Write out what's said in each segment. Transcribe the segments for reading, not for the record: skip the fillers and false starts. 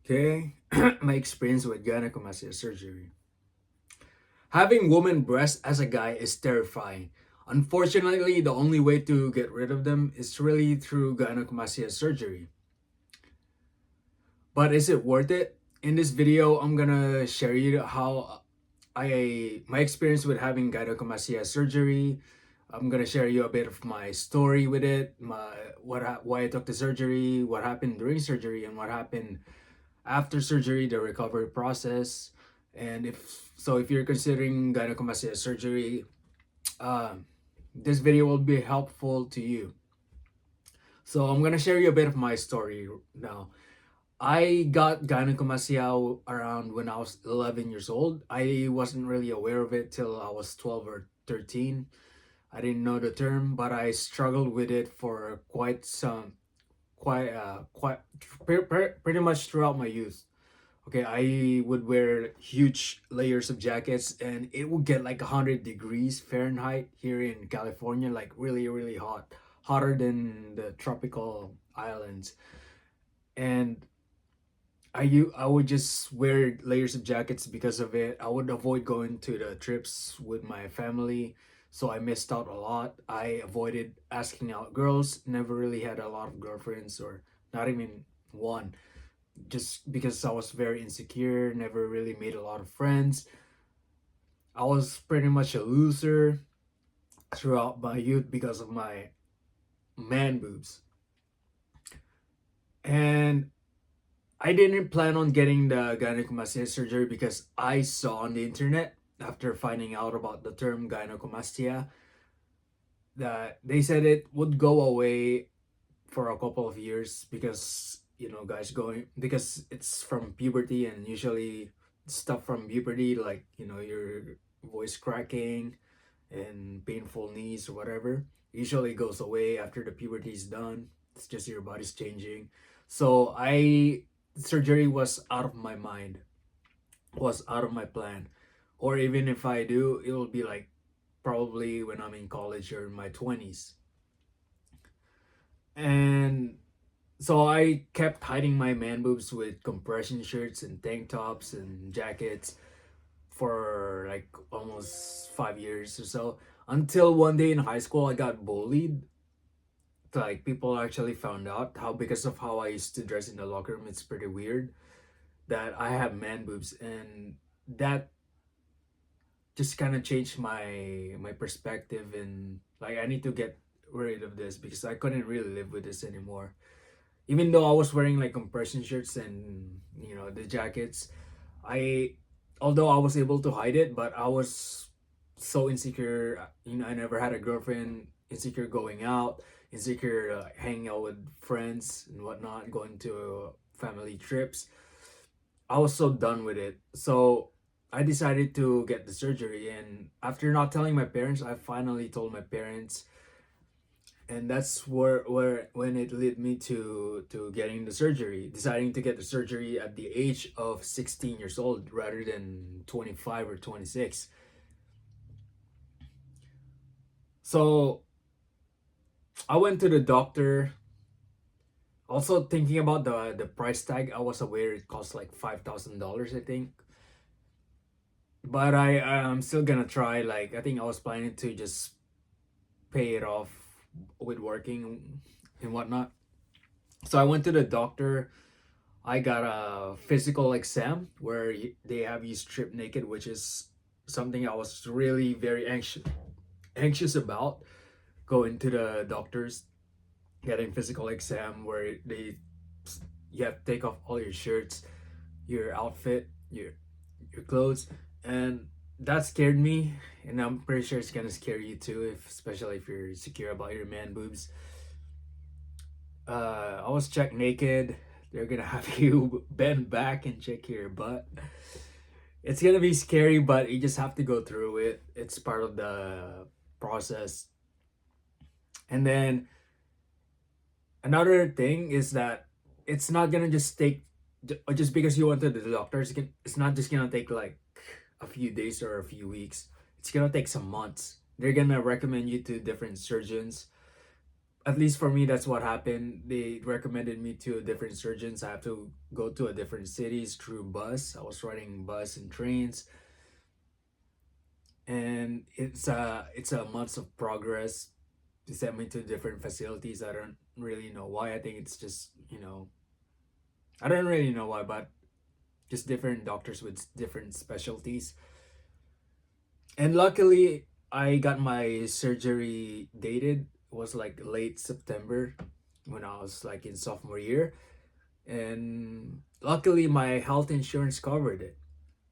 Okay, my experience with gynecomastia surgery. Having woman breasts as a guy is terrifying. Unfortunately, the only way to get rid of them is really through gynecomastia surgery. But is it worth it? In this video, I'm gonna share you how my experience with having gynecomastia surgery. I'm gonna share you a bit of my story with it, why I took the surgery, what happened during surgery, and what happened after surgery, the recovery process. And if you're considering gynecomastia surgery, um, this video will be helpful to you. So I'm gonna share you a bit of my story now. I got gynecomastia around when I was 11 years old. I wasn't really aware of it till I was 12 or 13. I didn't know the term, but I struggled with it for pretty much throughout my youth. Okay, I would wear huge layers of jackets, and it would get like 100 degrees Fahrenheit here in California, like really, really hot, hotter than the tropical islands. And I would just wear layers of jackets because of it. I would avoid going to the trips with my family, so I missed out a lot. I avoided asking out girls, never really had a lot of girlfriends or not even one, just because I was very insecure, never really made a lot of friends. I was pretty much a loser throughout my youth because of my man boobs. And I didn't plan on getting the gynecomastia surgery because I saw on the internet after finding out about the term gynecomastia that they said it would go away for a couple of years because guys going because it's from puberty, and usually stuff from puberty like your voice cracking and painful knees or whatever usually goes away after the puberty is done. It's just your body's changing. So I surgery was out of my mind, was out of my plan, or even if I do, it will be like probably when I'm in college or in my 20s. And so I kept hiding my man boobs with compression shirts and tank tops and jackets for like almost 5 years or so, until one day in high school I got bullied. Like people actually found out how, because of how I used to dress in the locker room, it's pretty weird that I have man boobs, and that just kind of changed my perspective, and like I need to get rid of this because I couldn't really live with this anymore. Even though I was wearing like compression shirts and the jackets, I although I was able to hide it, but I was so insecure. I never had a girlfriend, insecure going out, insecure hanging out with friends and whatnot, going to family trips. I was so done with it. So I decided to get the surgery, and after not telling my parents, I finally told my parents, and that's where when it led me to getting the surgery, deciding to get the surgery at the age of 16 years old rather than 25 or 26. So I went to the doctor, also thinking about the price tag. I was aware it cost like $5,000, I think, but I'm still gonna try. Like I think I was planning to just pay it off with working and whatnot. So I went to the doctor. I got a physical exam where they have you strip naked, which is something I was really very anxious about, going to the doctors, getting physical exam where you have to take off all your shirts, your outfit, your clothes, and that scared me, and I'm pretty sure it's gonna scare you too, if especially if you're insecure about your man boobs. I was checked naked. They're gonna have you bend back and check your butt. It's gonna be scary, but you just have to go through it. It's part of the process. And then another thing is that it's not gonna just take just because you went to the doctor. It's not just gonna take like a few days or a few weeks. It's gonna take some months. They're gonna recommend you to different surgeons, At least for me, that's what happened. They recommended me to different surgeons. I have to go to a different cities through bus. I was riding bus and trains, and it's a months of progress. They sent me to different facilities. I don't really know why. I think it's just, I don't really know why, but just different doctors with different specialties. And luckily, I got my surgery dated. It was like late September when I was like in sophomore year. And luckily, my health insurance covered it.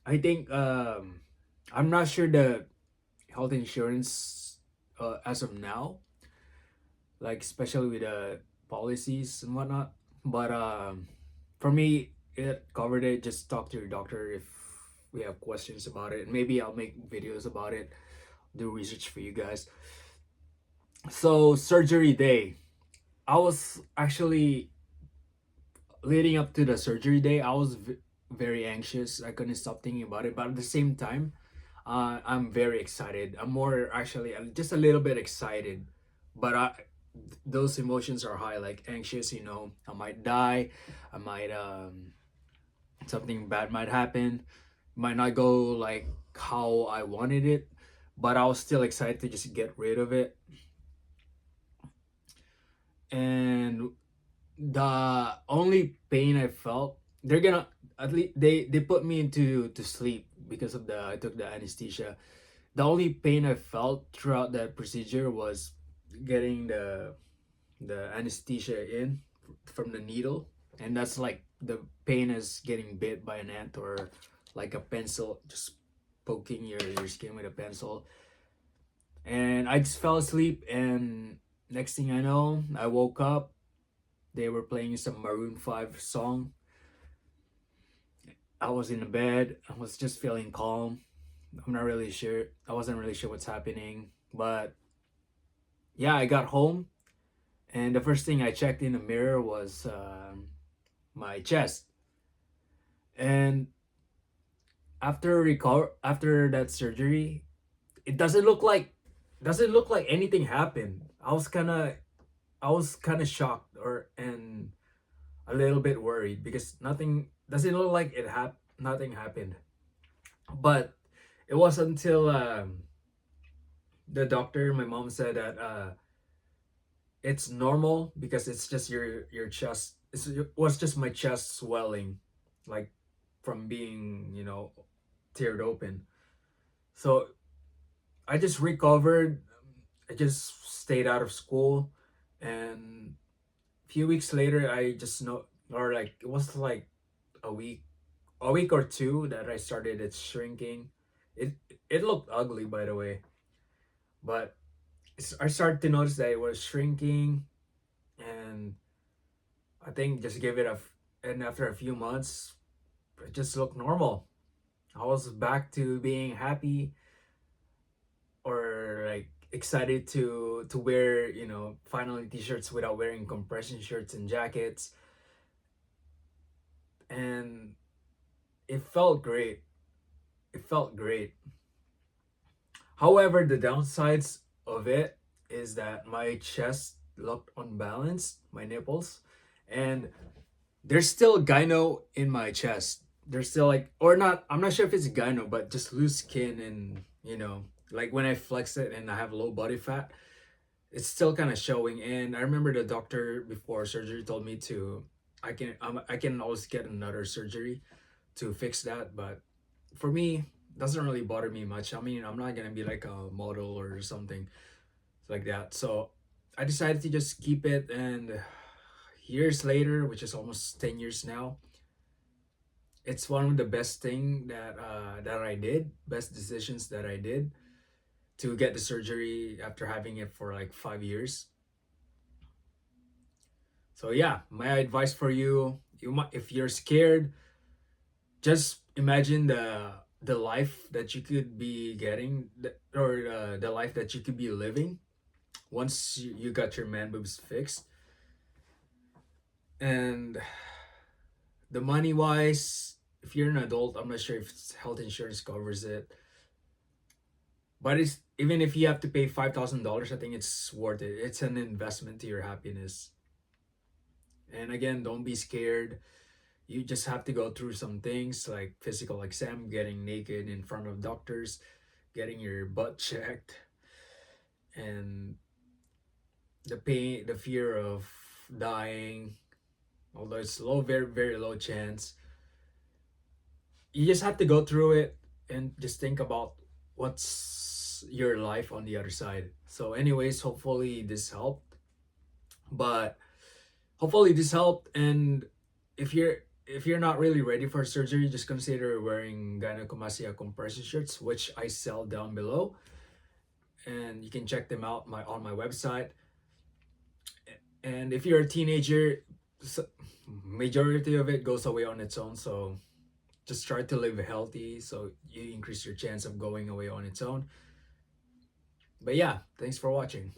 I think, I'm not sure the health insurance as of now, like especially with the policies and whatnot. But for me, it covered it. Just talk to your doctor if we have questions about it. Maybe I'll make videos about it, do research for you guys. So surgery day, I was actually leading up to the surgery day. I was very anxious. I couldn't stop thinking about it, but at the same time, I'm very excited. I'm more actually just a little bit excited, but those emotions are high, like anxious. I might die. I might something bad might happen. Might not go like how I wanted it, but I was still excited to just get rid of it. And the only pain I felt, they're gonna at least they put me into to sleep because of the I took the anesthesia. The only pain I felt throughout that procedure was getting the anesthesia in from the needle, and that's like the pain is getting bit by an ant or like a pencil just poking your skin with a pencil. And I just fell asleep, and next thing I know, I woke up. They were playing some Maroon 5 song. I was in the bed. I was just feeling calm. I'm not really sure. I wasn't really sure what's happening. But yeah, I got home, and the first thing I checked in the mirror was my chest. And after that surgery, it doesn't look like anything happened. I was kind of shocked or and a little bit worried because nothing doesn't look like nothing happened. But it was until the doctor, my mom said that it's normal because it's just your chest. It was just my chest swelling, like from being teared open. So I just recovered. I just stayed out of school, and a few weeks later, I just know, or like it was like a week, a week or two that I started it shrinking. It it looked ugly, by the way, but I started to notice that it was shrinking, and I think just give it and after a few months, it just looked normal. I was back to being happy or like excited to wear finally t-shirts without wearing compression shirts and jackets, and it felt great. It felt great. However, the downsides of it is that my chest looked unbalanced, my nipples, and there's still gyno in my chest. There's still like, or not, I'm not sure if it's gyno, but just loose skin, and like when I flex it and I have low body fat, it's still kind of showing. And I remember the doctor before surgery told me I can always get another surgery to fix that, but for me, it doesn't really bother me much. I mean, I'm not gonna be like a model or something like that. So I decided to just keep it, and years later, which is almost 10 years now, it's one of the best thing that I did, best decisions that I did to get the surgery after having it for like 5 years. So yeah, my advice for you, if you're scared, just imagine the life that you could be getting, or the life that you could be living once you got your man boobs fixed. And the money wise, if you're an adult, I'm not sure if health insurance covers it, but even if you have to pay $5,000, I think it's worth it. It's an investment to your happiness. And again, don't be scared. You just have to go through some things like physical exam, getting naked in front of doctors, getting your butt checked, and the pain, the fear of dying, although it's low, very, very low chance. You just have to go through it and just think about what's your life on the other side. So, anyways, hopefully this helped. But hopefully this helped. And if you're not really ready for surgery, just consider wearing Gynecomastia compression shirts, which I sell down below, and you can check them out on my website. And if you're a teenager, majority of it goes away on its own. So just try to live healthy so you increase your chance of going away on its own. But yeah, thanks for watching.